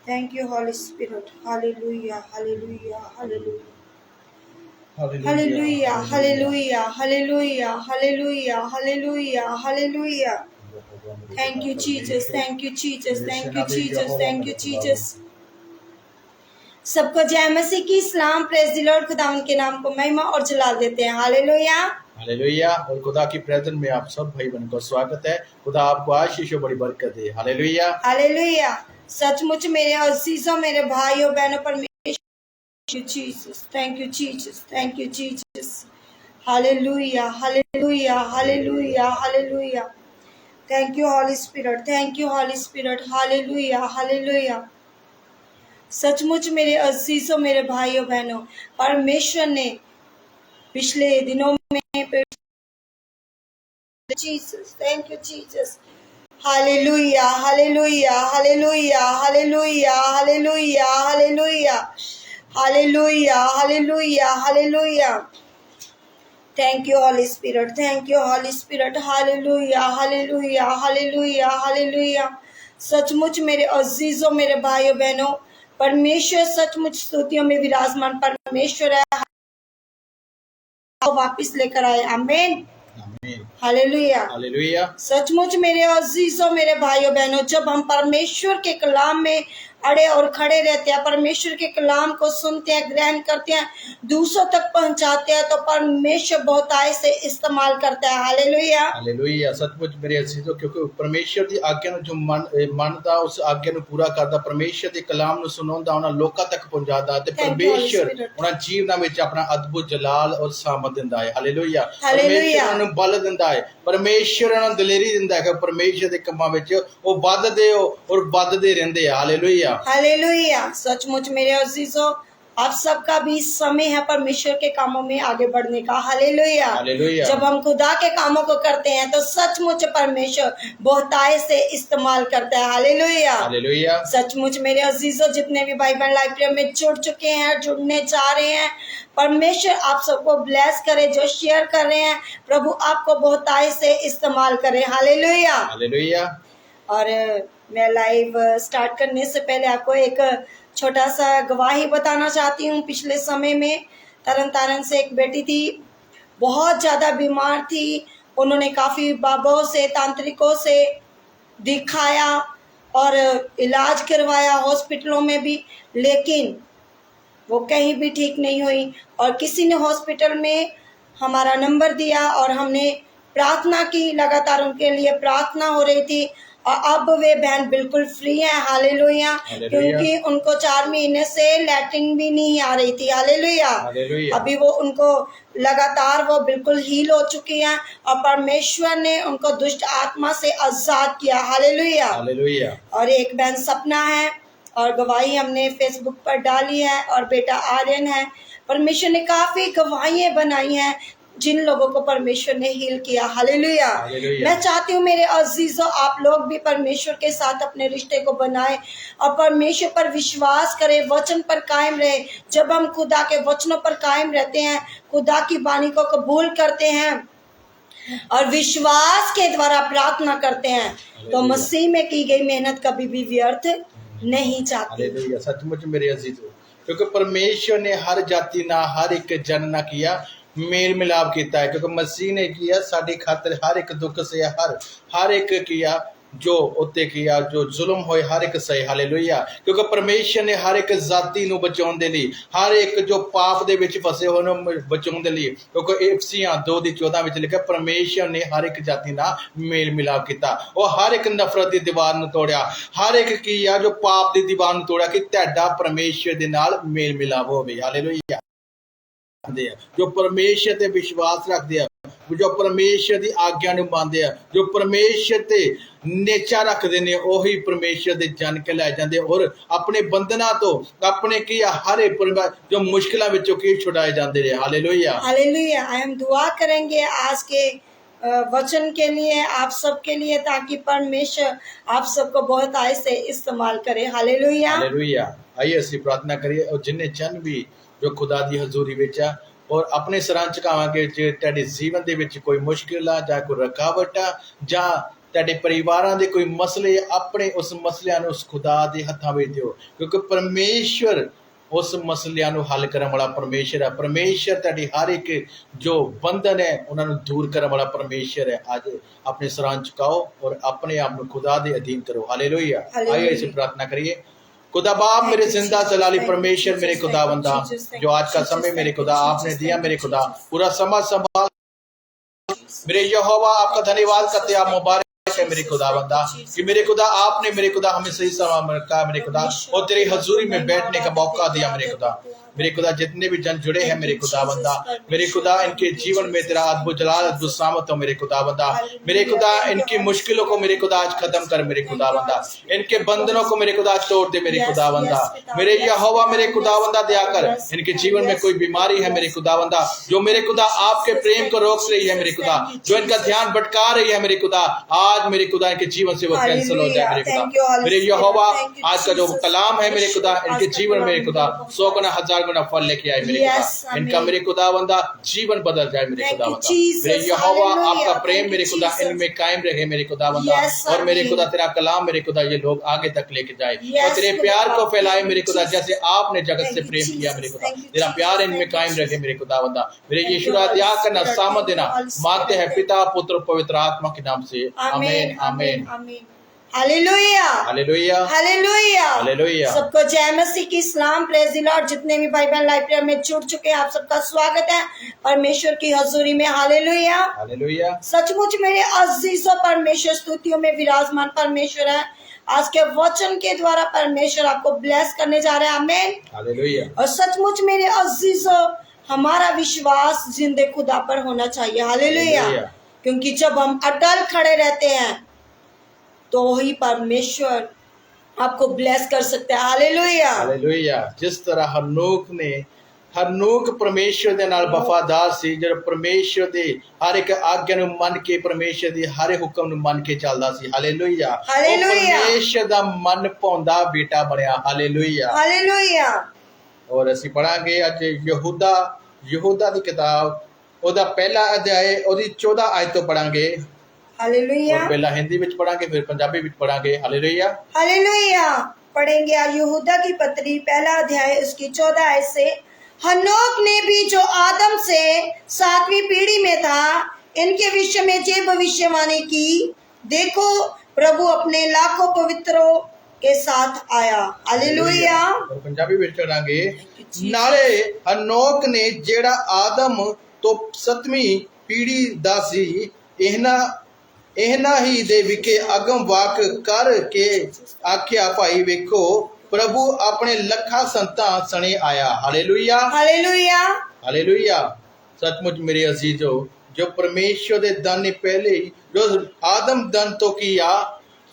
Thank you, Holy Spirit. Hallelujah, hallelujah, hallelujah. Hallelujah. Hallelujah, hallelujah, hallelujah, hallelujah, hallelujah, hallelujah. Thank you, Jesus. Thank you, Jesus. Thank you, Jesus. Thank you, Jesus. सबको जय मसीह की सलाम। Praise the Lord. खुदावन के नाम को महिमा और जलाल देते हैं। Hallelujah, hallelujah. और खुदा की प्रेजेंस में आप सब भाई बहन को स्वागत है। खुदा आपको आशीष और बड़ी बरकत दे। Hallelujah, hallelujah. सचमुच मेरे अजीजों, मेरे भाइयों बहनों, परमेश्वर, Jesus, thank you Jesus, thank you Jesus. Hallelujah, hallelujah, hallelujah, hallelujah. Thank you Holy Spirit, thank you Holy Spirit. Hallelujah, hallelujah. सचमुच मेरे अजीजों, मेरे भाइयों बहनों, परमेश्वर ने पिछले दिनों में Jesus, thank you Jesus. Hallelujah, hallelujah, hallelujah, hallelujah, hallelujah, hallelujah, hallelujah, hallelujah, hallelujah. Thank you Holy Spirit, thank you Holy Spirit. Hallelujah, hallelujah, hallelujah, hallelujah. सचमुच मेरे अजीजों, मेरे भाइयों बहनों, परमेश्वर सचमुच स्तुतियों में विराजमान परमेश्वर है। वापिस लेकर आए। आमीन, हालेलुया, हालेलुया। सचमुच मेरे अजीजों, मेरे भाइयों बहनों, जब हम परमेश्वर के कलाम में अड़े और खड़े रहते हैं, परमेश्वर के कलाम को सुनते हैं, ग्रहण करते हैं, दूसरों तक पहुंचाते हैं, तो परमेश्वर बहुतायत से इस्तेमाल करता है। Hallelujah, hallelujah. सचमुच मेरे अजीजों, क्योंकि परमेश्वर ਦੀ ਆਗਿਆ ਨੂੰ ਜੋ ਮੰਨਦਾ ਉਸ ਆਗਿਆ ਨੂੰ ਪੂਰਾ ਕਰਦਾ, ਪਰਮੇਸ਼ਰ ਦੇ ਕਲਾਮ ਨੂੰ ਸੁਣਾਉਂਦਾ, ਉਹਨਾਂ ਲੋਕਾਂ ਤੱਕ ਪਹੁੰਚਾਦਾ ਤੇ ਪਰਮੇਸ਼ਰ ਉਹਨਾਂ ਜੀਵਨਾਂ ਵਿੱਚ ਆਪਣਾ ਅਦਭੁਤ ਜਲਾਲ ਔਰ ਸਾਮਤ ਦਿੰਦਾ ਹੈ। ਹਾਲੇਲੂਇਆ। ਪਰਮੇਸ਼ਰ ਉਹਨਾਂ ਨੂੰ ਬਲ ਦਿੰਦਾ ਹੈ, ਪਰਮੇਸ਼ਰ ਉਹਨਾਂ ਨੂੰ ਦਲੇਰੀ ਦਿੰਦਾ ਹੈ ਕਿ ਪਰਮੇਸ਼ਰ ਦੇ ਕੰਮਾਂ ਵਿੱਚ ਉਹ ਵੱਧਦੇ ਹੋ ਔਰ ਵੱਧਦੇ ਰਹਿੰਦੇ ਆ। Hallelujah, hallelujah. सचमुच मेरे अजीजों, आप सबका भी समय है परमेश्वर के कामों में आगे बढ़ने का। Hallelujah, hallelujah. जब हम खुदा के कामों को करते हैं तो सचमुच परमेश्वर बहुतायत से इस्तेमाल करता है। Hallelujah, hallelujah. सचमुच मेरे अजीजों, जितने भी भाई बहन लाइव प्रेयर में जुड़ चुके हैं, जुड़ने जा रहे हैं, परमेश्वर आप सबको ब्लेस करे। जो शेयर कर रहे हैं, प्रभु आपको बहुतायत से इस्तेमाल करे। Hallelujah, hallelujah. और मैं लाइव स्टार्ट करने से पहले आपको एक छोटा सा गवाही बताना चाहती हूँ। पिछले समय में तरन तारण से एक बेटी थी, बहुत ज़्यादा बीमार थी। उन्होंने काफ़ी बाबाओं से, तांत्रिकों से दिखाया और इलाज करवाया हॉस्पिटलों में भी, लेकिन वो कहीं भी ठीक नहीं हुई। और किसी ने हॉस्पिटल में हमारा नंबर दिया और हमने प्रार्थना की, लगातार उनके लिए प्रार्थना हो रही थी और अब वे बहन बिल्कुल फ्री हैं। हालेलुया, क्योंकि उनको 4 महीने से लैट्रिन भी नहीं आ रही थी। हालेलुया, अभी वो उनको लगातार वो बिल्कुल हील हो चुकी हैं और परमेश्वर ने उनको दुष्ट आत्मा से आजाद किया। Hallelujah, hallelujah. और एक बहन सपना है और गवाही हमने फेसबुक पर डाली है, और बेटा आर्यन है। परमेश्वर ने काफी गवाहियां बनाई हैं जिन लोगों को परमेश्वर ने हील किया। हालेलुया। मैं चाहती हूँ मेरे अजीजों, आप लोग भी परमेश्वर के साथ अपने रिश्ते को बनाएं और परमेश्वर पर विश्वास करें, वचन पर कायम रहे। जब हम खुदा के वचनों पर कायम रहते हैं, खुदा की वाणी को कबूल करते हैं और विश्वास के द्वारा प्रार्थना करते हैं, तो मसीह में की गई मेहनत कभी भी व्यर्थ नहीं जाती। हालेलुया। सचमुच मेरे अजीजों, क्योंकि परमेश्वर ने हर जाति ना, हर एक जन ना किया, मेल मिलाप किया है। क्योंकि मसीह ने किया साड़ी खातिर, हर एक दुख से हर एक किया जो उत्ते किया, जो जुल्म होए हर एक सही। हालेलुया। क्योंकि परमेश्वर ने हर एक जाति ਨੂੰ ਬਚਾਉਣ ਦੇ ਲਈ, हर एक जो पाप ਦੇ ਵਿੱਚ ਫਸੇ ਹੋਏ ਨੂੰ ਬਚਾਉਣ ਦੇ ਲਈ, क्योंकि इफिसियां 2:14 ਵਿੱਚ ਲਿਖਿਆ, परमेश्वर ने हर एक जाति ਨਾਲ ਮੇਲ ਮਿਲਾਪ ਕੀਤਾ। ਉਹ ਹਰ ਇੱਕ ਨਫ਼ਰਤ ਦੀ ਦੀਵਾਰ ਨੂੰ ਤੋੜਿਆ, ਹਰ ਇੱਕ ਕੀ ਆ ਜੋ ਪਾਪ ਦੀ ਦੀਵਾਰ ਨੂੰ ਤੋੜਿਆ, ਕਿ ਤੁਹਾਡਾ परमेश्वर ਦੇ ਨਾਲ ਮੇਲ ਮਿਲਾਪ ਹੋਵੇ। ਹਾਲੇਲੁਇਆ। जो परमेश्वर ते विश्वास रखते हैं, जो परमेश्वर की आज्ञा ਨੂੰ ਮੰਨਦੇ ਆ, जो परमेश्वर ते नेचा रखते हैं, ਉਹੀ परमेश्वर ਦੇ जन के ਲੈ ਜਾਂਦੇ और अपने बंधना तो अपने की हर जो मुश्किलों ਵਿੱਚੋਂ की छुड़ाए जाते रहे। Hallelujah, hallelujah. हम दुआ करेंगे आज के वचन के लिए, आप सबके लिए, ताकि परमेश्वर आप सबको बहुत आय से इस्तेमाल करे। Hallelujah, hallelujah. आइए ਅਸੀਂ प्रार्थना करिए और जिन्ने चन भी जो खुदा ਦੀ ਹਜ਼ੂਰੀ ਵਿੱਚ ਆ और अपने सरां चुकावांगे जे ਤੁਹਾਡੇ ਜੀਵਨ ਦੇ ਵਿੱਚ ਕੋਈ ਮੁਸ਼ਕਿਲ ਆ ਜਾਂ ਕੋਈ ਰੁਕਾਵਟ ਆ ਜਾਂ ਤੁਹਾਡੇ ਪਰਿਵਾਰਾਂ ਦੇ ਕੋਈ ਮਸਲੇ ਆਪਣੇ ਉਸ ਮਸਲਿਆਂ ਨੂੰ ਉਸ ਖੁਦਾ ਦੇ ਹੱਥਾਂ ਵਿੱਚ ਦਿਓ ਕਿਉਂਕਿ ਪਰਮੇਸ਼ਵਰ उस मसलियां नूं हल करने वाला परमेश्वर है। परमेश्वर तुहाडी हर एक जो बंधन है उन्होंने दूर करने वाला परमेश्वर है। आज अपने सरां झुकाओ और अपने आप को खुदा दे अधीन करो। हालेलुया। आइए इसे प्रार्थना करिए। खुदा बाप मेरे जिंदा जलाली परमेश्वर मेरे खुदा बंदा जो आज का समय मेरे खुदा आपने दिया, मेरे खुदा पूरा समय संभाल मेरे यहोवा आपका धन्यवाद करते आप मुबारक है मेरे खुदा बंदा कि मेरे खुदा आपने मेरे खुदा हमें सही समय रखा मेरे खुदा और तेरी हजूरी में बैठने का मौका दिया मेरे खुदा जितने भी जन जुड़े हैं मेरे खुदा बंदा मेरे खुदा इनके जीवन में तेरा अद्भुत जलाल अद्भुत सामत हो मेरे खुदा इनकी मुश्किलों को मेरे खुदा आज खत्म कर मेरे खुदा बंदा इनके बंधनों को मेरे खुदा तोड़ दे मेरे खुदा बंदा मेरे यहोवा मेरे खुदा बंदा दया कर इनके जीवन में कोई बीमारी है मेरे खुदा बंदा जो मेरे खुदा आपके प्रेम को रोक रही है मेरे खुदा जो इनका ध्यान भटका रही है मेरे खुदा आज मेरे खुदा इनके जीवन से वो कैंसिल हो जाए मेरे खुदा मेरे यहोवा आज का जो कलाम है मेरे खुदा इनके जीवन में मेरे खुदा 100 गुना 1000 गुना फल लेके आए मेरे खुदा इनका मेरे खुदा बंदा जीवन बदल जाए मेरे खुदा बंदा मेरे यहोवा आपका प्रेम मेरे खुदा इनमें कायम रहे मेरे खुदा बंदा और मेरे खुदा तेरा कलाम मेरे खुदा ये लोग आगे तक लेके जाए और तेरे प्यार को फैलाए मेरे खुदा जैसे आपने जगत से प्रेम किया मेरे खुदा तेरा प्यार इनमें कायम रहे मेरे खुदा बंदा मेरे यीशु दया करना सामत देना मांगते हैं पिता पुत्र पवित्र आत्मा के नाम से आमीन आमीन हालेलुया हालेलुया हालेलुया हालेलुया। सबको जय मसीह की सलाम प्रेज द लॉर्ड। जितने भी भाई बहन लाइव प्रेयर में जुड़ चुके हैं आप सबका स्वागत है परमेश्वर की हजूरी में। Hallelujah hallelujah. सचमुच मेरे अजीजों परमेश्वर स्तुतियों में विराजमान परमेश्वर है। आज के वचन के द्वारा परमेश्वर आपको ब्लेस करने जा रहे हैं। आमीन हालेलुया। और सचमुच मेरे अजीजों हमारा विश्वास जिंदे खुदा पर होना चाहिए। हालेलुया। क्योंकि जब हम अटल खड़े रहते हैं तो वही परमेश्वर आपको ब्लेस कर सकते हैं। Hallelujah hallelujah. जिस तरह हरनूक परमेश्वर दे नाल वफादार सी जो परमेश्वर दे हर एक आज्ञा नु मन के परमेश्वर दी हर हुक्म नु मन के चलदा सी। हालेलुया। परमेश्वर दा मन पाउंदा बेटा बनया। Hallelujah hallelujah. और असी पढ़ांगे आज यहूदा दी किताब ओदा पहला अध्याय ओदी 14 आयत तो पढ़ांगे। हालेलुया। और पहला हिंदी विच पढ़ांगे फिर पंजाबी विच पढ़ांगे। Hallelujah hallelujah. पढ़ेंगे यहूदा की पत्री पहला अध्याय उसकी 14 आयत से। हनोक ने भी जो आदम से 7वीं पीढ़ी में था इनके विषय में जे भविष्यवाणी की देखो प्रभु अपने लाखों पवित्रों के साथ आया। हालेलुया। और पंजाबी विच पढ़ांगे नाले हनोक ने जेड़ा आदम तो 7वीं पीढ़ी दा सी इन्हां ही दे विखे अगम वाक कर के आख्या भाई वेखो प्रभु अपने लखा संतां सने आया। Hallelujah hallelujah hallelujah. सचमुच मेरे अजीजों जो परमेश्वर दे दन ने पहले जो आदम दन तो किया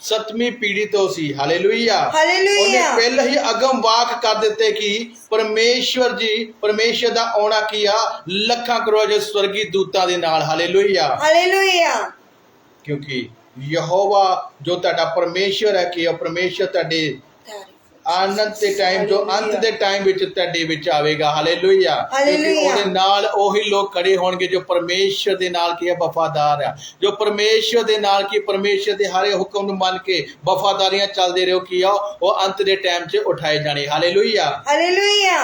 7वीं पीढ़ी तो सी। हालेलुया उन्हें पहले ही अगम वाक कर देते कि परमेश्वर दा आना किया लखां करोड़ स्वर्गी दूतां दे नाल। Hallelujah hallelujah. क्योंकि यहोवा जो ताड़ा परमेश्वर है कि परमेश्वर ताड़े आनंद के टाइम जो अंत के टाइम विच ताड़े विच आवेगा। हालेलुया। क्योंकि ओदे नाल ओही लोग खड़े होणगे जो परमेश्वर दे नाल की वफादार है जो परमेश्वर दे नाल की परमेश्वर दे हर हुक्म नूं मन के वफादारियां चलदे रहो कि वो अंत दे टाइम च उठाए जाने। Hallelujah hallelujah.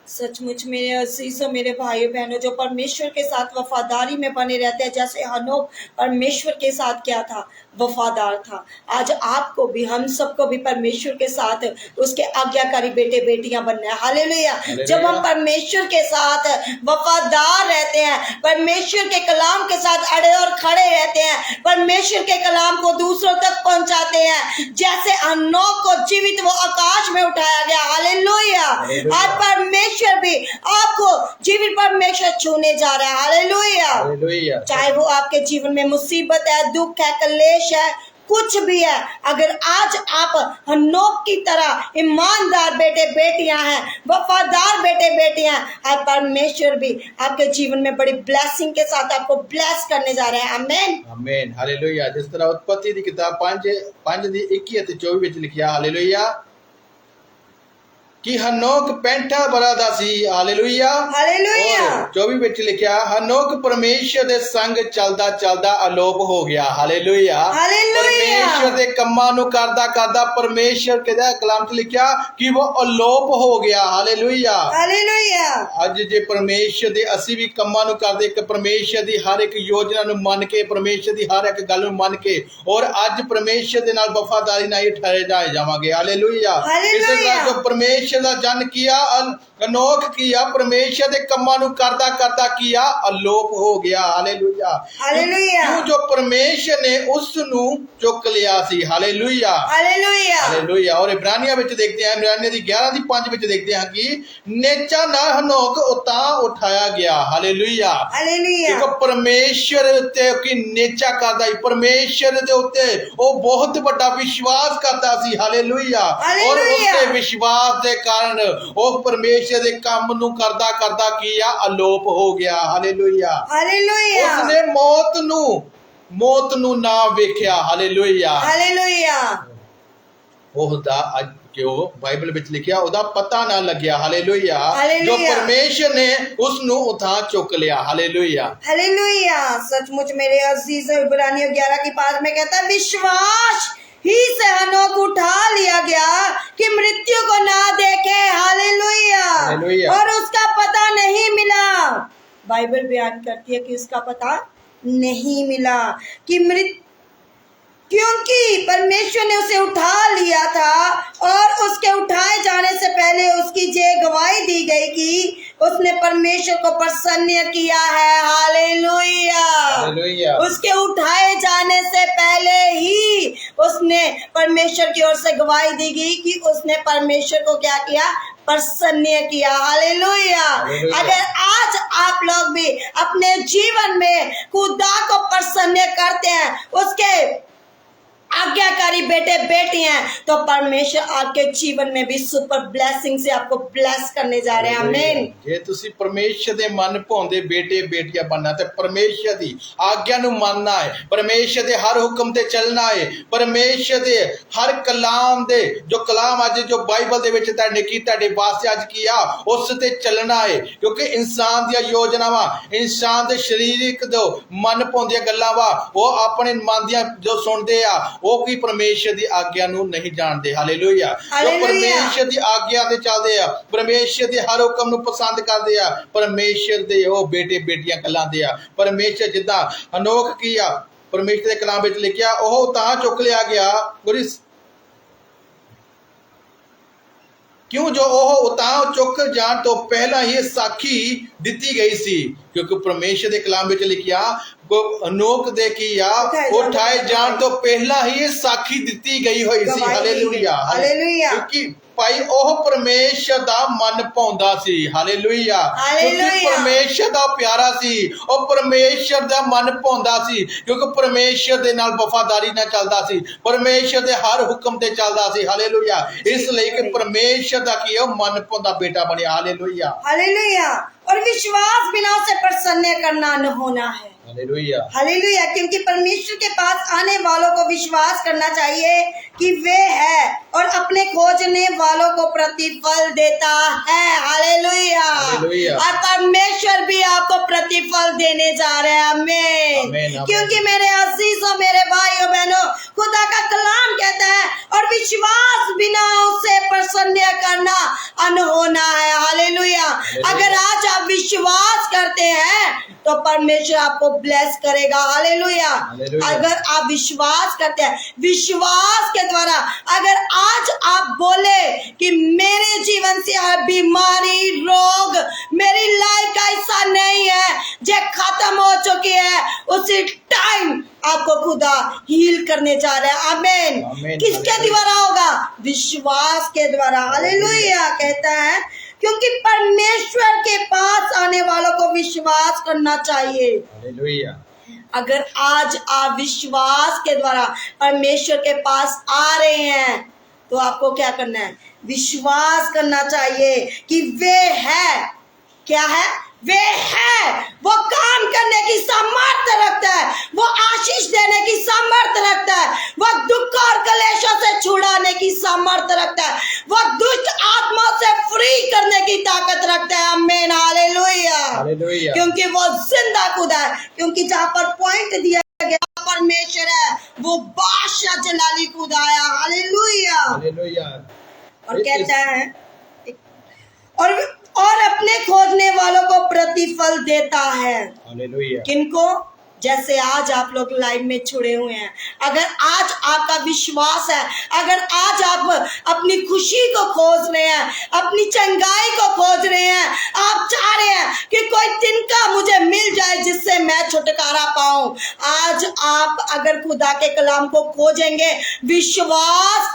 सचमुच मेरे अजीजों मेरे भाइयों बहनों जो परमेश्वर के साथ वफादारी में बने रहते हैं जैसे हनोक परमेश्वर के साथ क्या था वफादार था। आज आपको भी हम सबको भी परमेश्वर के साथ उसके आज्ञाकारी बेटे बेटियां बनना है। हालेलुया। जब हम परमेश्वर के साथ वफादार रहते हैं परमेश्वर के कलाम के साथ अड़े और खड़े रहते हैं परमेश्वर के कलाम को दूसरों तक पहुंचाते हैं जैसे हनोक को जीवित वो आकाश में उठाया गया। हालेलुया। आज परमेश्वर भी आपको जीवित परमेश्वर छूने जा रहा है। हालेलुया। चाहे वो आपके जीवन में मुसीबत है दुख है कलेश है कुछ भी है अगर आज आप हनोक की तरह ईमानदार बेटे बेटियां हैं वफादार बेटे बेटियां आज परमेश्वर भी आपके जीवन में बड़ी ब्लेसिंग के साथ आपको ब्लेस करने जा रहे हैं। आमीन आमीन हालेलुया। जिस तरह उत्पत्ति की किताब 5 दी 21 ते 24 विच लिखिया। हालेलुया कि हनोक 65 बरा दा सी हालेलुया हालेलुया। और 24 ਵਿੱਚ ਲਿਖਿਆ ਹਨੋਕ ਪਰਮੇਸ਼ਰ ਦੇ ਸੰਗ ਚੱਲਦਾ ਚੱਲਦਾ ਅਲੋਪ ਹੋ ਗਿਆ ਹਾਲੇਲੂਇਆ ਹਾਲੇਲੂਇਆ। ਪਰਮੇਸ਼ਰ ਦੇ ਕੰਮਾਂ ਨੂੰ ਕਰਦਾ ਕਰਦਾ ਪਰਮੇਸ਼ਰ ਕਿਹਦਾ ਕਲਾਮ 'ਚ ਲਿਖਿਆ ਕਿ ਉਹ ਅਲੋਪ ਹੋ ਗਿਆ ਹਾਲੇਲੂਇਆ हालेलुया। ਅੱਜ ਜੇ ਪਰਮੇਸ਼ਰ ਦੇ ਅਸੀਂ ਵੀ ਕੰਮਾਂ ਨੂੰ ਕਰਦੇ ਇੱਕ ਪਰਮੇਸ਼ਰ ਦੀ ਹਰ ਇੱਕ ਯੋਜਨਾ ਨੂੰ ਮੰਨ ਕੇ ਪਰਮੇਸ਼ਰ ਦੀ ਹਰ ਇੱਕ ਗੱਲ ਨੂੰ ਮੰਨ ਕੇ ਔਰ ਅੱਜ ਪਰਮੇਸ਼ਰ ਦੇ ਨਾਲ ਵਫਾਦਾਰੀ ਨਾਲ ਹੀ ਠਹਿਰੇ ਜਾਵਾਂਗੇ ਹਾਲੇਲੂਇਆ ਇਸੇ ਤਰ੍ਹਾਂ ਜੋ ਪਰਮੇਸ਼ਰ ਦਾ ਜਨ ਕੀਆ ਅਨੋਖ ਕੀਆ ਪਰਮੇਸ਼ਰ ਦੇ ਕੰਮਾਂ ਨੂੰ ਕਰਦਾ ਕਰਦਾ ਕੀਆ ਅਲੋਪ ਹੋ ਗਿਆ ਹਾਲੇਲੂਇਆ ਹਾਲੇਲੂਇਆ। ਕਿਉਂ ਜੋ ਪਰਮੇਸ਼ਰ ਨੇ ਉਸ ਨੂੰ ਚੁੱਕ ਲਿਆ ਸੀ ਹਾਲੇਲੂਇਆ हालेलुया। ਹਾਲੇਲੂਇਆ ਔਰ ਇਬਰਾਨੀਆਂ ਵਿੱਚ ਦੇਖਦੇ ਹਾਂ ਇਬਰਾਨੀਆਂ ਦੀ 11:5 ਵਿੱਚ ਦੇਖਦੇ ਹਾਂ ਕਿ ਨੇਚਾ ਨਾਲ ਹਨੋਕ ਉਤਾਂ ਉਠਾਇਆ ਗਿਆ ਹਾਲੇਲੂਇਆ हालेलुया। ਦੇਖੋ ਪਰਮੇਸ਼ਰ ਉੱਤੇ ਕਿ ਨੇਚਾ ਕਰਦਾ ਸੀ ਪਰਮੇਸ਼ਰ ਦੇ ਉੱਤੇ ਉਹ ਬਹੁਤ ਵੱਡਾ ਵਿਸ਼ਵਾਸ ਕਰਦਾ ਸੀ ਹਾਲੇਲੂਇਆ ਔਰ ਉਸਦੇ ਵਿਸ਼ਵਾਸ ਦੇ ਕਾਰਨ ਉਹ ਪਰਮੇਸ਼ਰ ਦੇ ਕੰਮ ਨੂੰ ਕਰਦਾ ਕਰਦਾ ਕੀ ਆ ਅਲੋਪ ਹੋ ਗਿਆ ਹਾਲੇਲੂਇਆ हालेलुया। ਉਸਨੇ ਮੌਤ ਨੂੰ ਨਾ ਵੇਖਿਆ ਹਾਲੇਲੂਇਆ हालेलुया। ਉਹਦਾ ਅੱਜ ਕਿਉਂ ਬਾਈਬਲ ਵਿੱਚ ਲਿਖਿਆ ਉਹਦਾ ਪਤਾ ਨਾ ਲੱਗਿਆ ਹਾਲੇਲੂਇਆ ਹਾਲੇਲੂਇਆ। ਜੋ ਪਰਮੇਸ਼ਰ ਨੇ ਉਸ ਨੂੰ ਉਠਾ ਚੁੱਕ ਲਿਆ ਹਾਲੇਲੂਇਆ हालेलुया। सचमुच मेरे अजीज इब्रानियों 11 की 5 में कहता है विश्वास ही से हनोक उठा लिया गया कि मृत्यु को ना देखे हालेलुया हालेलुया। और उसका पता नहीं मिला। बाइबल बयान करती है कि उसका पता नहीं मिला कि क्योंकि परमेश्वर ने उसे उठा लिया था और उसके उठाए जाने से पहले उसकी ये गवाही दी गई कि उसने परमेश्वर को प्रसन्न किया है हालेलुया हालेलुया उसके उठाए जाने से पहले ही उसने परमेश्वर की ओर से गवाही दी गई कि उसने परमेश्वर को क्या किया प्रसन्न किया हालेलुया अगर आज आप लोग भी अपने जीवन में खुदा को प्रसन्न करते हैं उसके आज्ञाकारी बेटे बेटी हैं तो परमेश्वर आपके जीवन में भी सुपर ब्लेसिंग से आपको ब्लेस करने जा रहे हैं आमीन ਜੇ ਤੁਸੀਂ ਪਰਮੇਸ਼ਰ ਦੇ ਮਨ ਭਾਉਂਦੇ ਬੇਟੇ ਬੇਟੀਆਂ ਬਣਨਾ ਤੇ ਪਰਮੇਸ਼ਰ ਦੀ ਆਗਿਆ ਨੂੰ ਮੰਨਣਾ ਹੈ ਪਰਮੇਸ਼ਰ ਦੇ ਹਰ ਹੁਕਮ ਤੇ ਚੱਲਣਾ ਹੈ ਪਰਮੇਸ਼ਰ ਦੇ ਹਰ ਕਲਾਮ ਦੇ ਜੋ ਕਲਾਮ ਅੱਜ ਜੋ ਬਾਈਬਲ ਦੇ ਵਿੱਚ ਤੁਹਾਡੇ ਕੀ ਤੁਹਾਡੇ ਵਾਸਤੇ ਅੱਜ ਕੀ ਆ ਉਸ ਤੇ ਚੱਲਣਾ ਹੈ ਕਿਉਂਕਿ ਇਨਸਾਨ ਦੀਆਂ ਯੋਜਨਾਵਾਂ ਇਨਸਾਨ ਦੇ ਸਰੀਰਿਕ ਜੋ ਮਨ ਭਾਉਂਦੀਆਂ ਗੱਲਾਂ ਵਾ ਉਹ ਆਪਣੇ ਮਨ ਦੀਆਂ ਜੋ ਸੁਣਦੇ ਆ ਉਹ ਕੀ ਪਰਮੇਸ਼ਰ ਦੀ ਆਗਿਆ ਨੂੰ ਨਹੀਂ ਜਾਣਦੇ ਹਾਲੇਲੂਇਆ ਜੋ ਪਰਮੇਸ਼ਰ ਦੀ ਆਗਿਆ ਤੇ ਚੱਲਦੇ ਆ ਪਰਮੇਸ਼ਰ ਦੇ ਹਰ ਹੁਕਮ ਨੂੰ ਪਸੰਦ ਕਰਦੇ ਆ ਪਰਮੇਸ਼ਰ ਦੇ ਉਹ ਬੇਟੇ ਬੇਟੀਆਂ ਕਹਿਲਾਉਂਦੇ ਆ ਪਰਮੇਸ਼ਰ ਜਿੱਦਾਂ ਹਨੋਕ ਕੀ ਆ ਪਰਮੇਸ਼ਰ ਦੇ ਕਲਾਮ ਵਿੱਚ ਲਿਖਿਆ ਉਹ ਤਾਂ ਚੁੱਕ ਲਿਆ ਗਿਆ क्यों जो उतां चुक जान तो पहला ही साखी दिती गई सी क्योंकि परमेश्वर के कलाम में लिखिया अनोक दे की या उठाए जान तो पहला ही साखी दिती गई हुई सी हालेलुया क्योंकि भाई ओह परमेश्वर दा मन पाउंदा सी हालेलुया क्योंकि परमेश्वर दा प्यारा सी ओ परमेश्वर दा मन पाउंदा सी क्योंकि परमेश्वर दे नाल वफादारी नाल चलदा सी परमेश्वर दे हर हुक्म ते चलदा सी हालेलुया इसलिए कि परमेश्वर दा की मन पाउंदा बेटा बनिया हालेलुया हालेलुया और विश्वास बिना उसे प्रसन्न करना न होना है हालेलुया हालेलुया क्योंकि परमेश्वर के पास आने वालों को विश्वास करना चाहिए कि वे है और अपने खोजने वालों को प्रतिफल देता है हालेलुया और परमेश्वर भी आपको प्रतिफल देने जा रहे हैं आमीन क्योंकि मेरे अजीजों मेरे भाइयों बहनों खुदा का कलाम कहता है और विश्वास बिना उसे प्रसन्न करना अनहोना है हालेलुया अगर आज आप विश्वास करते हैं तो परमेश्वर आपको ब्लेस करेगा हालेलुया अगर आप विश्वास करते हैं विश्वास के द्वारा अगर आज आप बोले कि मेरे जीवन से हर बीमारी रोग मेरी लाइफ का हिस्सा नहीं है जो खत्म हो चुकी है उसी टाइम आपको खुदा हील करने जा रहे हैं आमीन किसके द्वारा होगा विश्वास के द्वारा हालेलुया कहता है क्योंकि परमेश्वर के पास आने वालों को विश्वास करना चाहिए हालेलुया अगर आज आप विश्वास के द्वारा परमेश्वर के पास आ रहे हैं तो आपको क्या करना है विश्वास करना चाहिए कि वे है क्या है वे है वो काम करने की सामर्थ्य रखता है वो आशीष देने की सामर्थ्य रखता है वो दुख और कलेशों से छुड़ाने की सामर्थ्य रखता है वो दुष्ट आत्माओं से हालेलुया क्योंकि वो जिंदा खुदा है। क्योंकि जहाँ पर पॉइंट दिया गया परमेश्वर है, वो बादशाह जलाली खुदा है। हालेलुया। हालेलुया। और कहता है और अपने खोजने वालों को प्रतिफल देता है। हालेलुया। किनको? जैसे आज आप लोग लाइन में जुड़े हुए हैं। अगर आज आपका विश्वास है, अगर आज आप अपनी खुशी को खोज रहे हैं, अपनी चंगाई को खोज रहे हैं, आप चाह रहे हैं कि कोई तिनका मुझे मिल जाए जिससे मैं छुटकारा पाऊं, आज आप अगर खुदा के कलाम को खोजेंगे, विश्वास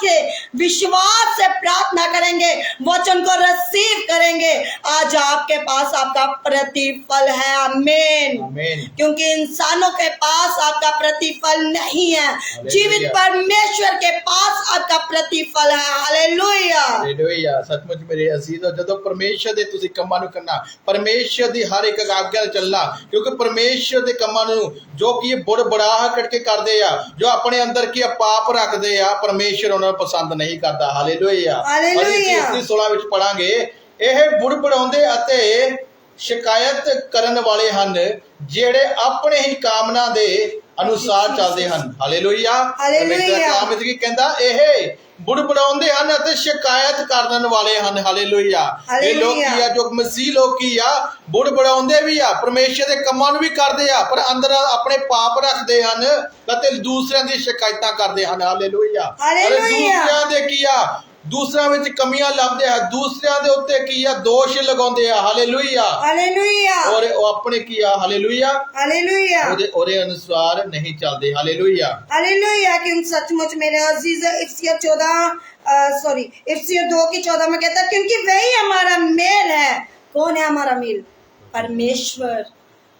से प्रार्थना करेंगे, वचन को रिसीव करेंगे, आज आपके पास आपका प्रतिफल है। आमीन। आमीन। क्योंकि इंसानों के पास आपका प्रतिफल नहीं है, जीवित परमेश्वर के पास आपका प्रतिफल है। हालेलुया। हालेलुया। सचमुच मेरे अजीजो, ਜਦੋਂ ਪਰਮੇਸ਼ਰ ਦੇ ਤੁਸੀਂ ਕੰਮਾਂ ਨੂੰ ਕਰਨਾ, ਪਰਮੇਸ਼ਰ ਦੀ ਹਰ ਇੱਕ ਆਗਿਆ ਨਾਲ ਚੱਲਣਾ, ਕਿਉਂਕਿ ਪਰਮੇਸ਼ਰ ਦੇ ਕੰਮਾਂ ਨੂੰ ਜੋ ਕਿ ਬੁੜਬੜਾਹ ਕਰਕੇ ਕਰਦੇ ਆ, ਜੋ ਆਪਣੇ ਅੰਦਰ ਕੀ ਪਾਪ ਰੱਖਦੇ ਆ, ਪਰਮੇਸ਼ਰ ਉਹਨਾਂ ਨੂੰ ਪਸੰਦ ਨਹੀਂ ਕਰਦਾ। ਹਾਲੇਲੂਇਆ। ਹਾਲੇਲੂਇਆ। ਅਸੀਂ 16 ਵਿੱਚ ਪੜਾਂਗੇ, ਇਹ ਬੁੜਬੜਾਉਂਦੇ ਅਤੇ ਸ਼ਿਕਾਇਤ ਕਰਨ ਵਾਲੇ ਹਨ, ਜਿਹੜੇ ਆਪਣੇ ਹੀ ਕਾਮਨਾ ਦੇ ਅਨੁਸਾਰ ਚੱਲਦੇ ਹਨ। ਹਾਲੇਲੂਇਆ। ਹਾਲੇਲੂਇਆ। ਕਲਾਮ ਵਿੱਚ ਕੀ ਕਹਿੰਦਾ? ਇਹ ਬੁੜਬੜਾਉਂਦੇ ਹਨ ਅਤੇ ਸ਼ਿਕਾਇਤ ਕਰਨ ਵਾਲੇ ਹਨ। ਹਾਲੇਲੂਇਆ। ਇਹ ਲੋਕ ਕੀ ਆ? ਜੋ ਮਸੀਹ ਲੋਕ ਕੀ ਆ? ਬੁੜਬੜਾਉਂਦੇ ਵੀ ਆ, ਪਰਮੇਸ਼ਰ ਦੇ ਕੰਮਾਂ ਨੂੰ ਵੀ ਕਰਦੇ ਆ, ਪਰ ਅੰਦਰ ਆਪਣੇ ਪਾਪ ਰੱਖਦੇ ਹਨ ਅਤੇ ਦੂਸਰਿਆਂ ਦੀ ਸ਼ਿਕਾਇਤਾਂ ਕਰਦੇ ਹਨ। ਹਾਲੇਲੂਇਆ। ਦੂਸਰਿਆਂ ਦੇ ਕੀ ਆ? ਦੂਸਰਿਆਂ ਵਿੱਚ ਕਮੀਆਂ ਲੱਭਦੇ ਆ, ਦੂਸਰਿਆਂ ਦੇ ਉੱਤੇ ਕੀ ਆ? ਦੋਸ਼ ਲਗਾਉਂਦੇ ਆ। ਹਾਲੇਲੂਇਆ। हालेलुया। और वो अपने किया हालेलुया हालेलुया। और अनुसार नहीं चलते। हालेलुया। हालेलुया। क्योंकि सचमुच मेरे अजीज इफ्सियर 2:14 में कहता है, क्योंकि वही हमारा मेल है। कौन है हमारा मेल? परमेश्वर।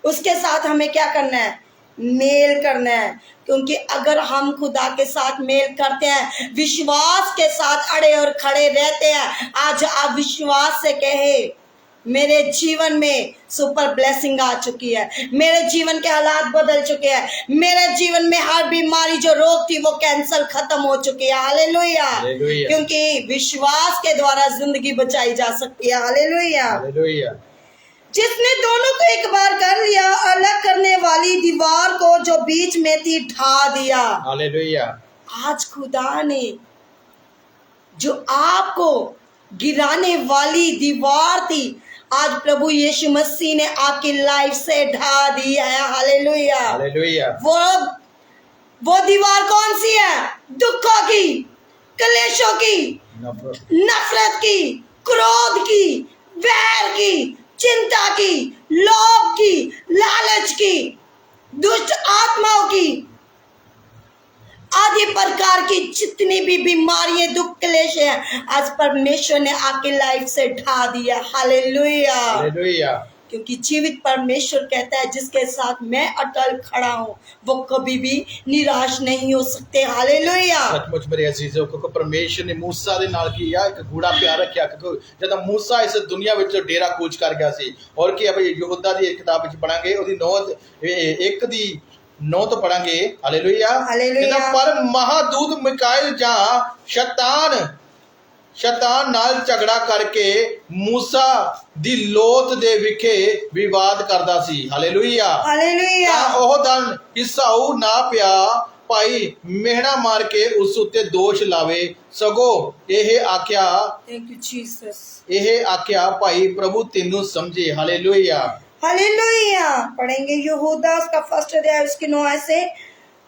उसके साथ हमें क्या करना है? मेल करना है। क्योंकि अगर हम खुदा के साथ मेल करते हैं, विश्वास के साथ अड़े और खड़े रहते हैं, आज आप विश्वास से कहे, मेरे जीवन में सुपर ब्लेसिंग आ चुकी है, मेरे जीवन के हालात बदल चुके हैं, मेरे जीवन में हर बीमारी जो रोग थी वो कैंसर खत्म हो चुकी है। हालेलुया। क्योंकि विश्वास के द्वारा जिंदगी बचाई जा सकती है। हालेलुया। हालेलुया। जिसने दोनों को एक बार कर लिया, अलग करने वाली दीवार को जो बीच में थी ढा दिया। हालेलुया। आज खुदा ने जो आपको गिराने वाली दीवार थी, आज प्रभु यीशु मसीह ने आपकी लाइफ से ढा दी है। हालेलुया। हालेलुया। वो दीवार कौन सी है? दुखों की, कलेशों की, नफरत की, क्रोध की, वैर की, चिंता की, लोभ की, लालच की, दुष्ट आत्माओं की, आदि प्रकार की जितनी भी बीमारियां, दुख, क्लेश है, आज परमेश्वर ने आपकी लाइफ से ढा दिया। हालेलुया। हालेलुया। क्योंकि जीवित परमेश्वर कहता है, जिसके साथ मैं अटल खड़ा हूँ, वो कभी भी निराश नहीं हो सकते। हालेलुया। सचमुच मेरे अजीजों, क्योंकि परमेश्वर ने मूसा ਦੇ ਨਾਲ ਕੀ ਆ? ਇੱਕ ਗੂੜਾ ਪਿਆਰ ਰੱਖਿਆ। ਕਿਉਂਕਿ ਜਦੋਂ ਮੂਸਾ ਇਸ ਦੁਨੀਆ ਵਿੱਚ ਡੇਰਾ ਕੂਚ ਕਰ ਗਿਆ ਸੀ, ਔਰ ਕੀ ਆ ਯਹੂਦਾ ਦੀ ਕਿਤਾਬ ਵਿੱਚ ਪੜਾਂਗੇ, ਉਹਦੀ 9 ਤੋਂ ਪੜਾਂਗੇ। ਹਾਲੇਲੁਇਆ। ਹਾਲੇਲੁਇਆ। ਪਰ ਮਹਾਦੂਤ ਮਿਕਾਇਲ ਜਾਂ ਸ਼ੈਤਾਨ ਨਾਲ ਝਗੜਾ ਕਰਕੇ ਮੂਸਾ ਦੀ ਲੋਤ ਦੇ ਵਿਖੇ ਵਿਵਾਦ ਕਰਦਾ ਸੀ। ਹਾਲੇਲੁਇਆ। ਹਾਲੇਲੁਇਆ। ਤਾਂ ਉਹ ਦਿਨ ਈਸਾਊ ਨਾ ਪਿਆ ਭਾਈ ਮਿਹਣਾ ਮਾਰ ਕੇ ਉਸ ਉੱਤੇ ਦੋਸ਼ ਲਾਵੇ, ਸਗੋਂ ਇਹ ਆਖਿਆ, थैंक यू जीसस। ਇਹ आख्या भाई प्रभु तेनू समझे। हालेलुया। हालेलुया। पढ़ेंगे यहूदा उसका 1 अध्याय उसके 9 से।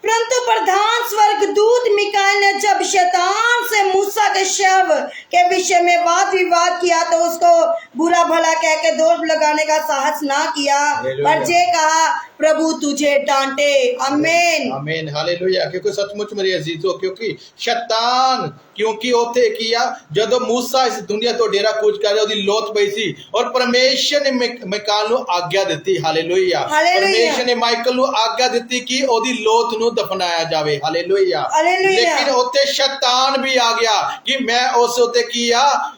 परंतु प्रधान स्वर्गदूत मिकाएल ने जब शैतान से मूसा के शव के विषय में वाद विवाद किया, तो उसको बुरा भला कह के दोष लगाने का साहस ना किया, पर जे कहा, प्रभु तुझे डांटे। आमीन। आमीन। हालेलुया। क्योंकि सचमुच मेरे अजीजों, क्योंकि शैतान क्योंकि ਉੱਥੇ ਕੀ ਆ? ਜਦੋਂ ਮੂਸਾ ਇਸ ਦੁਨੀਆ ਤੋਂ ਡੇਰਾ ਕੂਚ ਕਰ ਰਿਹਾ, ਉਹਦੀ ਲੋਤ ਪਈ ਸੀ, ਔਰ ਪਰਮੇਸ਼ਰ ਨੇ ਮਿਕਾਇਲ ਨੂੰ ਆਗਿਆ ਦਿੱਤੀ। ਹਾਲੇਲੁਇਆ। ਪਰਮੇਸ਼ਰ ਨੇ ਮਾਈਕਲ ਨੂੰ ਆਗਿਆ ਦਿੱਤੀ ਕਿ ਉਹਦੀ ਲੋਤ ਨੂੰ ਦਫਨਾਇਆ ਜਾਵੇ। ਹਾਲੇਲੁਇਆ। ਲੇਕਿਨ ਉੱਥੇ ਸ਼ੈਤਾਨ ਵੀ ਆ ਗਿਆ ਕਿ ਮੈਂ ਉਸ ਉੱਤੇ ਕੀ ਆ?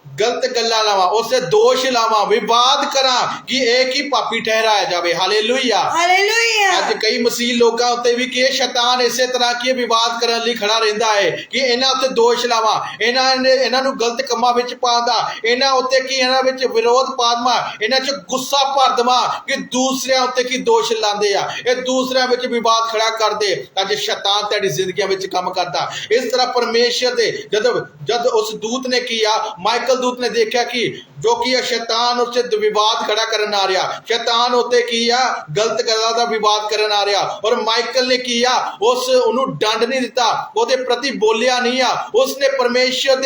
गलत गल्लां लावां, उससे दोष लावां, विवाद करा कि एक ही पापी ठहराया जाए। हालेलुया। हालेलुया। अज कई मसीह लोगों उत्ते भी कि शैतान इसे तरह की विवाद करने लई खड़ा रहिंदा है कि इन्हां उत्ते दोष लावां, इन्हां नूं गलत कम्मां विच पांदा, इन्हां उत्ते कि इन्हां विच विरोध पा देवां, इन्हां च गुस्सा भर देवां कि दूसरियां उत्ते की दोष लांदे आ, ये दूसरियां विच विवाद खड़ा करदे। अज शैतान तुहाडी जिंदगियां विच काम करदा। इस तरह परमेश्वर दे जद उस दूत ने किया, माइकल दूत ने देखा कि जो कि शैतान उससे विवाद खड़ा करन आ रहा, शैतान उत्ते किया गलत गल्लां दा विवाद करन आ रहा, और माइकल ने किया उस उन्हों दंड नहीं दिता, ਉਹਦੇ प्रति बोलिया नहीं आ, उसने परमेश्वर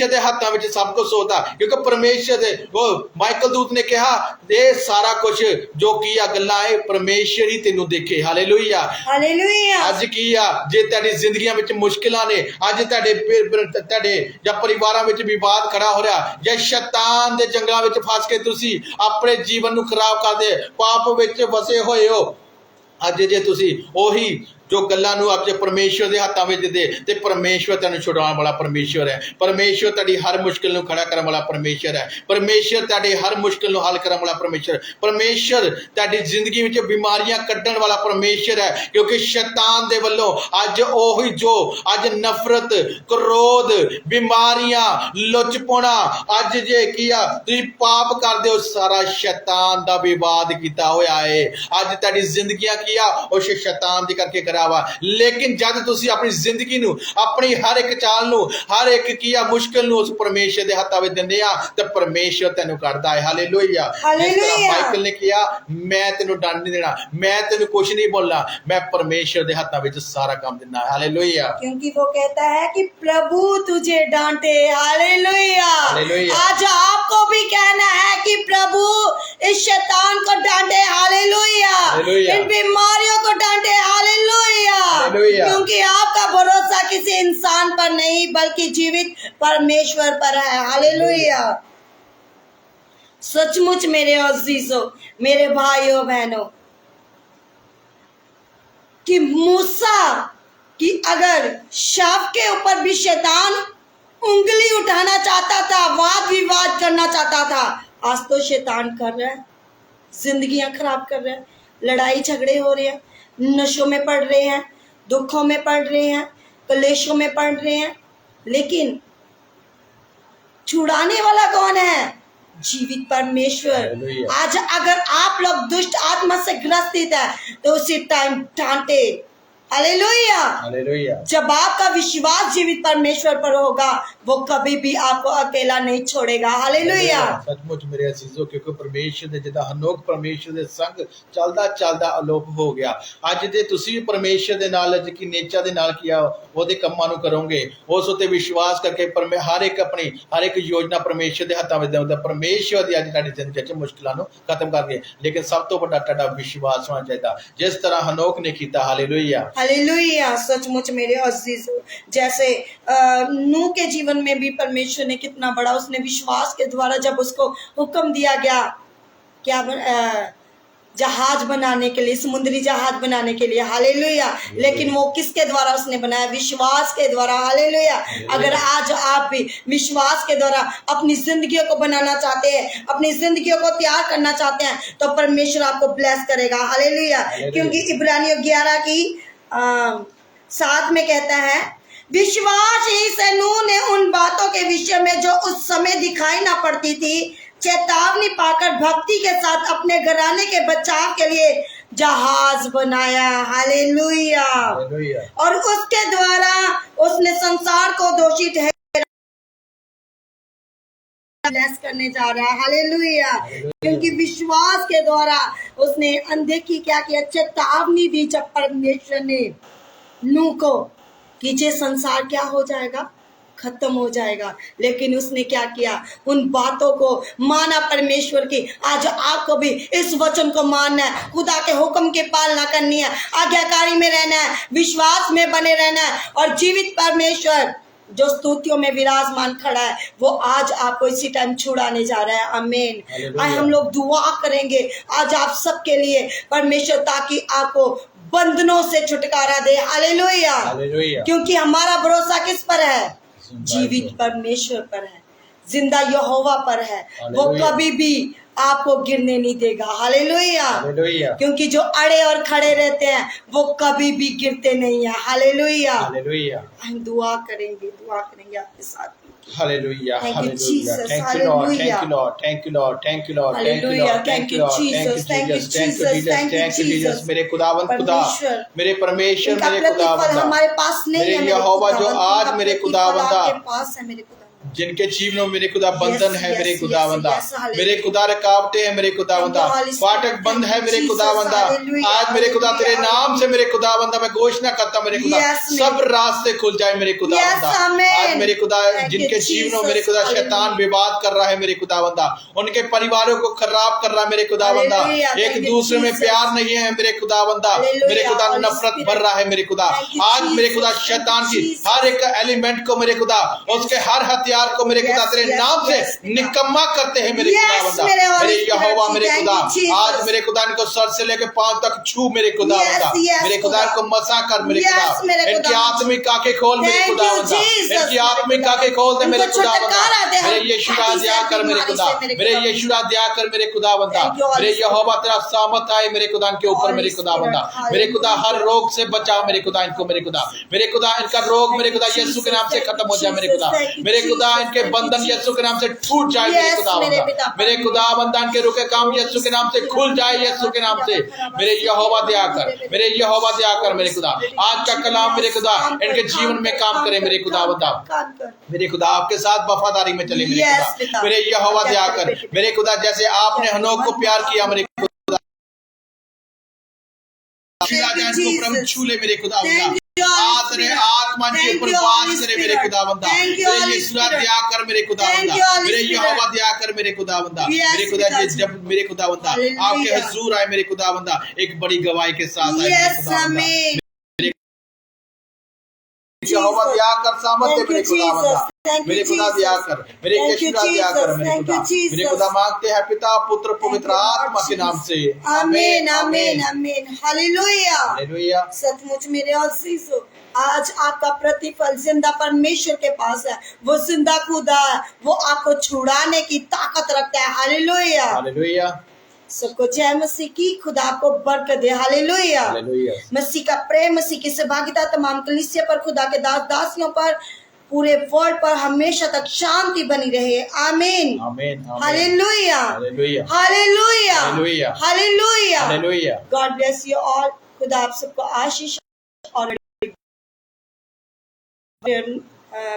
दे हाथों में सब कुछ होता, क्योंकि परमेश्वर दे वो माइकल दूत ने कहा ये सारा कुछ जो किया गल्लां है परमेश्वर ही तेनू देखे। हालेलुया। हालेलुया। अज की आ जे तुहाडी जिंदगियां विच मुश्किलां ने, अज तुहाडे या परिवारां विच विवाद खड़ा हो रहा, या शैतान दे जंगलां विच फस के तुसी अपने जीवन नूं खराब करदे पाप विच वसे होए हो, अज जे तुसी ओही जो गल्लां नूं अज परमेश्वर दे हाथां विच दे ते परमेश्वर तुहानूं छुड़ाउण वाला परमेश्वर है। परमेश्वर तुहाडी हर मुश्किल नूं खड़ा करन वाला परमेश्वर है। परमेश्वर तुहाडे हर मुश्किल नूं हल करन वाला परमेश्वर, परमेश्वर तुहाडी जिंदगी विच बीमारियां कड्ढण वाला परमेश्वर है, क्योंकि शैतान दे वल्लों अज ओही जो अज नफरत, क्रोध, बीमारियां, लुचपना, अज जे किया तुसीं पाप करदे हो, सारा शैतान दा विवाद कीता होया है। अज तुहाडी जिंदगियां किया उस शैतान दी करके करा वा, लेकिन जब तुसी अपनी जिंदगी नूं, अपनी हर एक चाल नूं, हर एक किया मुश्किल नूं उस परमेश्वर दे हत्थां विच दिंदे आ ते परमेश्वर तैनूं करदा है। हालेलुया। जिस तरह माइकल ने किया, मैं तैनूं दंड नहीं देना, मैं तैनूं कुछ नहीं बोलना, मैं परमेश्वर दे हत्थां विच सारा काम दिंदा। हालेलुया। क्योंकि वो कहता है कि प्रभु तुझे डांटे। हालेलुया। हालेलुया। आज आपको भी कहना है कि प्रभु इस शैतान को डांटे। हालेलुया। हालेलुया। इन बीमारियों को डांटे। हालेलुया। हालेलुया। क्योंकि आपका भरोसा किसी इंसान पर नहीं बल्कि जीवित परमेश्वर पर है। हालेलुया। सचमुच मेरे अजीजों, मेरे भाइयों बहनों, कि मूसा कि अगर शाफ के ऊपर भी शैतान उंगली उठाना चाहता था, वाद विवाद करना चाहता था, आज तो शैतान कर रहा है, जिंदगियां खराब कर रहा है, लड़ाई झगड़े हो रहे हैं, नशों में पड़ रहे हैं, दुखों में पड़ रहे हैं, कलेशों में पड़ रहे हैं, लेकिन छुड़ाने वाला कौन है? जीवित परमेश्वर। आज अगर आप लोग दुष्ट आत्मा से ग्रसित है तो उसी टाइम डांटे। हालेलुया। हालेलुया। जब आपका विश्वास जीवित परमेश्वर पर होगा, वो कभी भी आपको अकेला नहीं छोड़ेगा। हालेलुया। सचमुच मेरे अजीजों, क्योंकि परमेश्वर दे जिदा हनोक परमेश्वर दे संग चलदा चलदा अलोप हो गया। अज जे तुसी परमेश्वर दे नाल की नेचर दे नाल किया ओदे कम्मां नूं करोगे, उस उत्ते विश्वास करके हर एक योजना परमेश्वर दे हत्थां विच देंदा। परमेश्वर दी अज तुहाडी जिंदगी च मुश्किलां नूं खत्म कर दे, लेकिन सब तो बड़ा तुहाडा विश्वास होना चाहिए, जिस तरह हनोक ने कीता। हालेलुया। हालेलुया। सचमुच मेरे अजीजों, जैसे नूह के जीवन में भी परमेश्वर ने कितना बड़ा, उसने विश्वास के द्वारा जब उसको हुक्म दिया गया क्या जहाज बनाने के लिए, समुद्री जहाज बनाने के लिए। हालेलुया। लेकिन वो किसके द्वारा उसने बनाया? विश्वास के द्वारा। हालेलुया। अगर आज आप भी विश्वास के द्वारा अपनी जिंदगियों को बनाना चाहते हैं, अपनी जिंदगियों को तैयार करना चाहते हैं, तो परमेश्वर आपको ब्लेस करेगा। हालेलुया। क्योंकि इब्रानियों 11:7 में कहता है, विश्वास ही से नूह ने उन बातों के विषय में जो उस समय दिखाई ना पड़ती थी, चेतावनी पाकर भक्ति के साथ अपने घराने के बचाव के लिए जहाज बनाया। हालेलुया। और उसके द्वारा उसने संसार को दोषी ब्लेस करने जा रहा है। हालेलुया। क्योंकि विश्वास के द्वारा उसने अनदेखी क्या किया? चेतावनी दी जब परमेश्वर ने नूह को कि ये संसार क्या हो जाएगा, खत्म हो जाएगा, लेकिन उसने क्या किया? उन बातों को माना परमेश्वर की। आज आपको भी इस वचन को मानना है, खुदा के हुक्म की पालना करनी है, आज्ञाकारी में रहना है, विश्वास में बने रहना है, और जीवित परमेश्वर जो स्तुतियों में विराजमान खड़ा है, वो आज आपको इसी टाइम छुड़ाने जा रहा है। आमीन। आज हम लोग दुआ करेंगे आज आप सबके लिए परमेश्वर, ताकि आपको बंधनों से छुटकारा दे। हालेलुया। क्योंकि हमारा भरोसा किस पर है? जीवित परमेश्वर पर है। जिंदा यहोवा पर है, वो हालेलुया। कभी भी आपको गिरने नहीं देगा। हालेलुया। हालेलुया। क्योंकि जो अड़े और खड़े रहते हैं वो कभी भी गिरते नहीं है। हालेलुया। हालेलुया। हम दुआ करेंगे आपके साथ। Hallelujah, Thank you, hallelujah. Jesus. Thank you, Lord. Hallelujah. Thank you, Lord. Thank you, Lord. Thank you, Lord. Thank you, Hallelujah. Lord. Thank you, Lord. Thank you, Jesus. Thank you, Jesus. Thank you, Jesus. Jesus. Thank you, Jesus. मेरे खुदावंद खुदा, परमेश्वर, मेरे परमेश्वर, इनका मेरे प्रतिफल खुदावंदा, हमारे पास नहीं मेरे है मेरे यहोवा जो खुदावंद, आज इनका मेरे प्रतिफल खुदावंदा, आपके पास है मेरे खुदावंद। जिनके जीवनों में मेरे खुदा बंधन है, मेरे खुदावंदा, hallelujah. मेरे खुदा रुकावटें हैं, मेरे खुदावंदा, Thank you, Holy Spirit. फाटक बंद है, Thank you, मेरे Jesus. खुदावंदा। Hallelujah. आज मेरे खुदा तेरे Hallelujah. नाम से मेरे खुदावंदा मैं घोषणा करता, मेरे खुदा Yes, सब रास्ते खुल जाए मेरे खुदावंदा। Yes, amen. आज मेरे खुदा Thank you, जिनके जीवनों में मेरे Jesus. खुदा Hallelujah. शैतान विवाद कर रहा है, मेरे खुदावंदा, उनके परिवारों को खराब कर रहा है, मेरे खुदावंदा, Hallelujah. एक Thank you, दूसरे में Jesus. प्यार नहीं है, मेरे खुदावंदा, Hallelujah. मेरे खुदा Holy नफरत Spirit. भर रहा है, मेरे खुदा Thank you, आज मेरे खुदा Jesus. शैतान Thank की you, Jesus. हर एक एलिमेंट को मेरे खुदा उसके हर हथियार को मेरे खुदा Yes, तेरे yes, नाम से yes, पिता। निकम्मा करते हैं, मेरे Yes, खुदावंदा, मेरे Holy मेरे Spirit यहोवा, जी, मेरे thank खुदा you, Jesus. आज मेरे खुदा इनको सर से लेकर पांव तक छू, मेरे खुदावंदा, Yes, yes, मेरे खुदा खुदा। को मसा कर, मेरे Yes, खुदा मेरे इनकी खुदा। आत्मिक आंखें खोल, मेरे Thank you, खुदावंदा, Jesus, इनकी मेरे आत्मिक खुदा। आंखें खोल दे, मेरे इनको खुदावंदा, छुटकारा दे, मेरे हम यीशु खाली दिया से कर, मेरे बीमारी खुदा, से, मेरे मेरे खुदा। यीशु दिया कर, मेरे खुदावंदा, Thank you, Holy मेरे Spirit. यहोवा तेरा सामत आए मेरे खुदा के ऊपर, Holy मेरे खुदावंदा, Spirit, मेरे खुदा हर hallelujah. रोग से बचाओ, मेरे खुदा इनको, मेरे खुदा, मेरे खुदा इनका रोग मेरे खुदा यीशु के नाम से खत्म हो जाए, मेरे खुदा, मेरे खुदा इनके बंधन यीशु के नाम से टूट जाए, मेरे Yes, खुदावंदा, मेरे पिता मेरे खुदावंदा इनके रुके काम यीशु के नाम से खुल जाए, यीशु के नाम से, मेरे यहोवा दया कर, मेरे यहोवा दया कर, मेरे खुदा आज का कलाम मेरे खुदा इनके जीवन में काम करे, मेरे खुदावंदा, काम कर। मेरे खुदा आपके साथ वफादारी में चले, मेरे Yes, खुदा, पिता। मेरे यहोवा दया कर, मेरे खुदा जैसे आपने हनोक को प्यार किया, मेरे खुदा इनको प्रभु छू ले, मेरे खुदावंदा, आत्रे आत्मा के ऊपर वास करे, मेरे खुदावंदा, मेरे यीशु दया कर, मेरे खुदावंदा, मेरे यहोवा दया कर, मेरे खुदावंदा, मेरे खुदा जब मेरे खुदावंदा आपके हुजूर आए, मेरे खुदावंदा एक बड़ी गवाही के साथ आए, मेरे खुदावंदा, यहोवा दया कर, सामर्थ दे, मेरे खुदावंदा, मेरे खुदा दया कर, मेरे यीशु दया कर, मेरे खुदा, मेरे खुदा मांगते हैं पिता पुत्र पवित्र आत्मा के नाम से, आमीन आमीन आमीन। Hallelujah hallelujah. सचमुच मेरे अजीजों, आज आपका प्रतिफल जिंदा परमेश्वर के पास है, वो जिंदा खुदा है, वो आपको छुड़ाने की ताकत रखता है। Hallelujah hallelujah. सबको जय मसीह की, खुदा आपको बरकत दे। हालेलुया। हालेलुया। मसीह का प्रेम, मसीह की सहभागिता तमाम कलीसिया पर, खुदा के दास दासियों पर, पूरे वर्ल्ड पर हमेशा तक शांति बनी रहे। आमीन आमीन। Hallelujah hallelujah. Hallelujah hallelujah. Hallelujah. Hallelujah. God bless you all. खुदा आप सबको आशीष और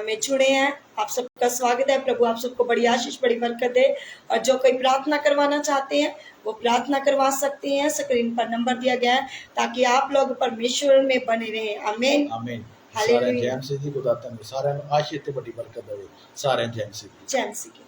में जुड़े हैं, आप सबका स्वागत है। प्रभु आप सबको बड़ी आशीष बड़ी बरकत दे। और जो कोई प्रार्थना करवाना चाहते हैं वो प्रार्थना करवा सकते हैं, स्क्रीन पर नंबर दिया गया है ताकि आप लोग परमेश्वर में बने रहें। आमीन आमीन। हालेलुया। सारे जैम सिद्धि को दाता ने सारे आशीष ते बड़ी बरकत दे, सारे जैम सिद्धि। जय मसीह की।